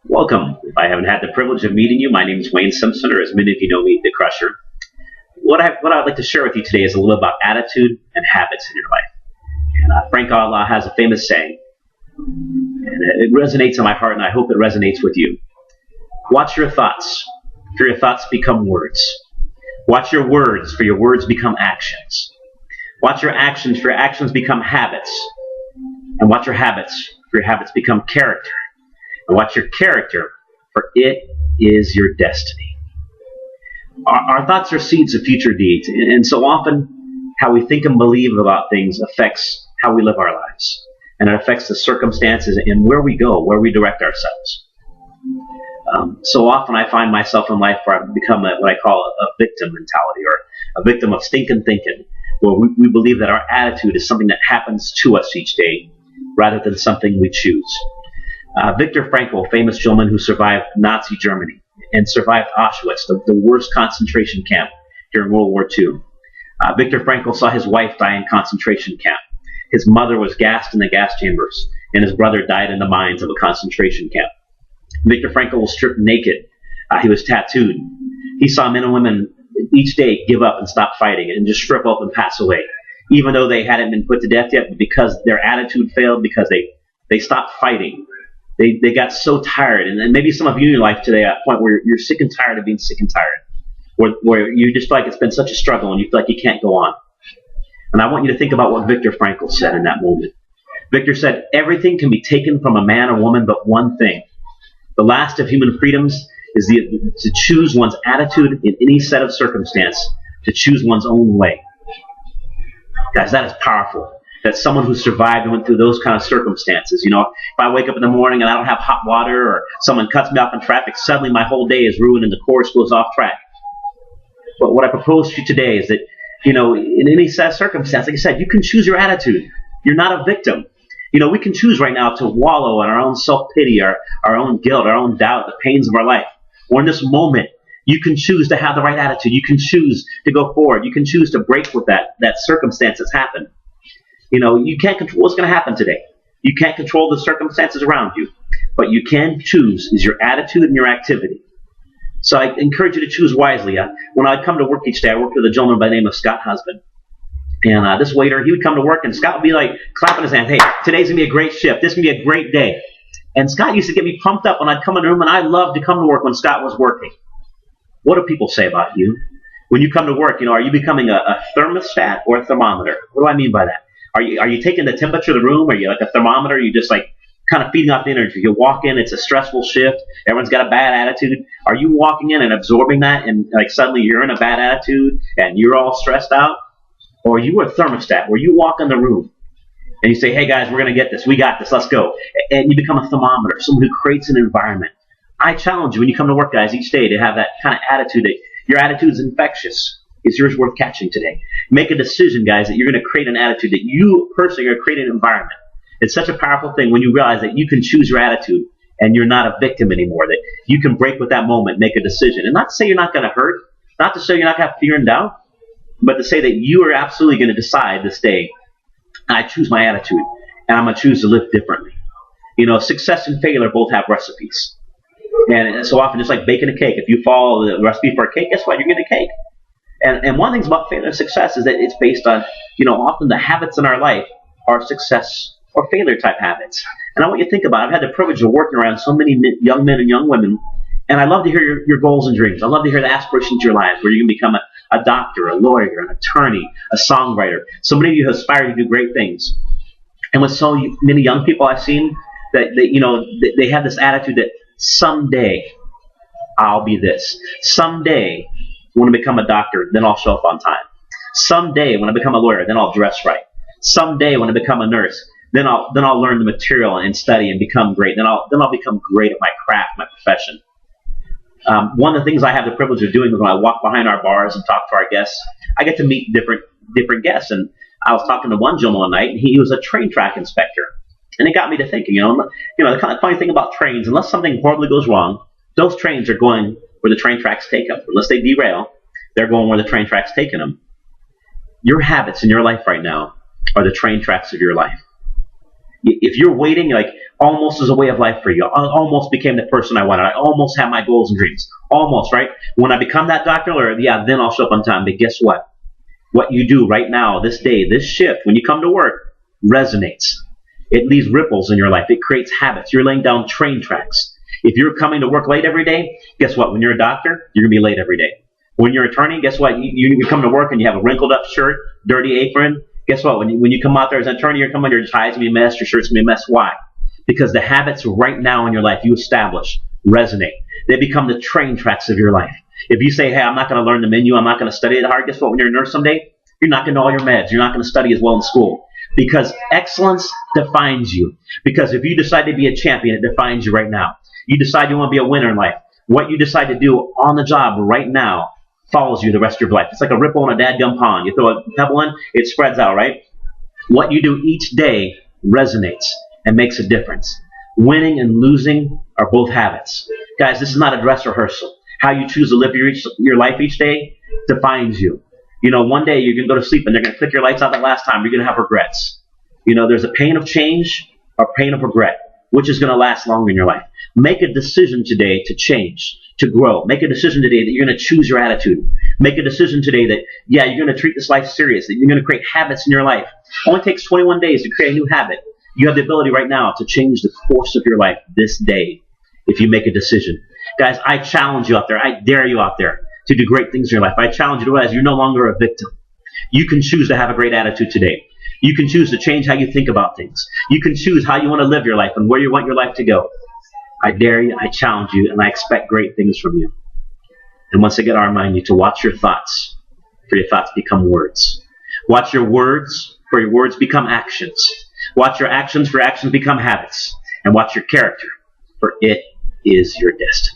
Welcome. If I haven't had the privilege of meeting you, my name is Wayne Simpson, or as many of you know me, The Crusher. What I'd like to share with you today is a little about attitude and habits in your life. And Frank Allah has a famous saying, and it resonates in my heart, and I hope it resonates with you. Watch your thoughts, for your thoughts become words. Watch your words, for your words become actions. Watch your actions, for your actions become habits. And watch your habits, for your habits become character. And watch your character, for it is your destiny. Our thoughts are seeds of future deeds, and so often how we think and believe about things affects how we live our lives. And it affects the circumstances and where we go, where we direct ourselves. So often I find myself in life where I've become what I call a victim mentality, or a victim of stinking thinking, where we believe that our attitude is something that happens to us each day rather than something we choose. Viktor Frankl, a famous gentleman who survived Nazi Germany and survived Auschwitz, the worst concentration camp during World War II. Viktor Frankl saw his wife die in concentration camp. His mother was gassed in the gas chambers, and his brother died in the mines of a concentration camp. Viktor Frankl was stripped naked. He was tattooed. He saw men and women each day give up and stop fighting and just strip up and pass away, even though they hadn't been put to death yet, but because their attitude failed, because they stopped fighting. They got so tired. And then maybe some of you in your life today at a point where you're sick and tired of being sick and tired, where you just feel like it's been such a struggle and you feel like you can't go on. And I want you to think about what Viktor Frankl said in that moment. Viktor said, everything can be taken from a man or woman but one thing. The last of human freedoms is to choose one's attitude in any set of circumstance, to choose one's own way. Guys, that is powerful. That someone who survived and went through those kind of circumstances. You know, if I wake up in the morning and I don't have hot water, or someone cuts me off in traffic, suddenly my whole day is ruined and the course goes off track. But what I propose to you today is that, you know, in any set of circumstance, like I said, you can choose your attitude. You're not a victim. You know, we can choose right now to wallow in our own self-pity, our own guilt, our own doubt, the pains of our life. Or in this moment, you can choose to have the right attitude. You can choose to go forward. You can choose to break with that circumstance that's happened. You know, you can't control what's going to happen today. You can't control the circumstances around you. But you can choose is your attitude and your activity. So I encourage you to choose wisely. When I come to work each day, I work with a gentleman by the name of Scott Husband. And this waiter, he would come to work, and Scott would be like clapping his hands. Hey, today's going to be a great shift. This is going to be a great day. And Scott used to get me pumped up when I'd come in the room, and I loved to come to work when Scott was working. What do people say about you? When you come to work, you know, are you becoming a thermostat or a thermometer? What do I mean by that? Are you taking the temperature of the room? Are you like a thermometer? Are you just like kind of feeding off the energy? You walk in, it's a stressful shift. Everyone's got a bad attitude. Are you walking in and absorbing that, and like suddenly you're in a bad attitude and you're all stressed out? Or are you a thermostat where you walk in the room and you say, hey guys, we're going to get this. We got this. Let's go. And you become a thermometer, someone who creates an environment. I challenge you when you come to work, guys, each day to have that kind of attitude. That your attitude is infectious. Is yours worth catching today? Make a decision, guys, that you're going to create an attitude, that you personally are going to create an environment. It's such a powerful thing when you realize that you can choose your attitude and you're not a victim anymore, that you can break with that moment, make a decision. And not to say you're not going to hurt, not to say you're not going to have fear and doubt, but to say that you are absolutely going to decide this day, I choose my attitude, and I'm going to choose to live differently. You know, success and failure both have recipes. And so often, just like baking a cake, if you follow the recipe for a cake, guess what? You're getting a cake. And one of the things about failure and success is that it's based on, you know, often the habits in our life are success or failure type habits. And I want you to think about it. I've had the privilege of working around so many young men and young women, and I love to hear your goals and dreams. I love to hear the aspirations of your lives, where you can become a doctor, a lawyer, an attorney, a songwriter. So many of you aspire to do great things. And with so many young people I've seen, that you know, they have this attitude that someday I'll be this. Someday when I become a doctor, then I'll show up on time. Someday when I become a lawyer, then I'll dress right. Someday when I become a nurse, then I'll learn the material and study and become great. Then I'll become great at my craft, my profession. One of the things I have the privilege of doing is when I walk behind our bars and talk to our guests, I get to meet different guests. And I was talking to one gentleman one night, and he was a train track inspector. And it got me to thinking, you know, the kind of funny thing about trains, unless something horribly goes wrong, those trains are going where the train tracks take them. Unless they derail, they're going where the train track's taking them. Your habits in your life right now are the train tracks of your life. If you're waiting, like Almost is a way of life for you. I almost became the person I wanted. I almost had my goals and dreams. Almost, right? When I become that Dr. Laird, yeah, then I'll show up on time. But guess what? What you do right now, this day, this shift, when you come to work, resonates. It leaves ripples in your life. It creates habits. You're laying down train tracks. If you're coming to work late every day, guess what? When you're a doctor, you're going to be late every day. When you're an attorney, guess what? You come to work and you have a wrinkled up shirt, dirty apron. Guess what? When you come out there as an attorney, you're coming, your tie's going to be a mess, your shirt's going to be a mess. Why? Because the habits right now in your life you establish resonate. They become the train tracks of your life. If you say, hey, I'm not going to learn the menu, I'm not going to study it hard, guess what? When you're a nurse someday, you're not going to know all your meds. You're not going to study as well in school. Because excellence defines you. Because if you decide to be a champion, it defines you right now. You decide you want to be a winner in life. What you decide to do on the job right now follows you the rest of your life. It's like a ripple in a dadgum pond. You throw a pebble in, it spreads out, right? What you do each day resonates and makes a difference. Winning and losing are both habits. Guys, this is not a dress rehearsal. How you choose to live your life each day defines you. You know, one day you're going to go to sleep and they're going to click your lights out the last time. You're going to have regrets. You know, there's a pain of change or pain of regret. Which is going to last longer in your life? Make a decision today to change, to grow. Make a decision today that you're going to choose your attitude. Make a decision today that, yeah, you're going to treat this life seriously. You're going to create habits in your life. It only takes 21 days to create a new habit. You have the ability right now to change the course of your life this day if you make a decision. Guys, I challenge you out there. I dare you out there to do great things in your life. I challenge you to realize you're no longer a victim. You can choose to have a great attitude today. You can choose to change how you think about things. You can choose how you want to live your life and where you want your life to go. I dare you, I challenge you, and I expect great things from you. And once again, I remind you to watch your thoughts, for your thoughts become words. Watch your words, for your words become actions. Watch your actions, for actions become habits. And watch your character, for it is your destiny.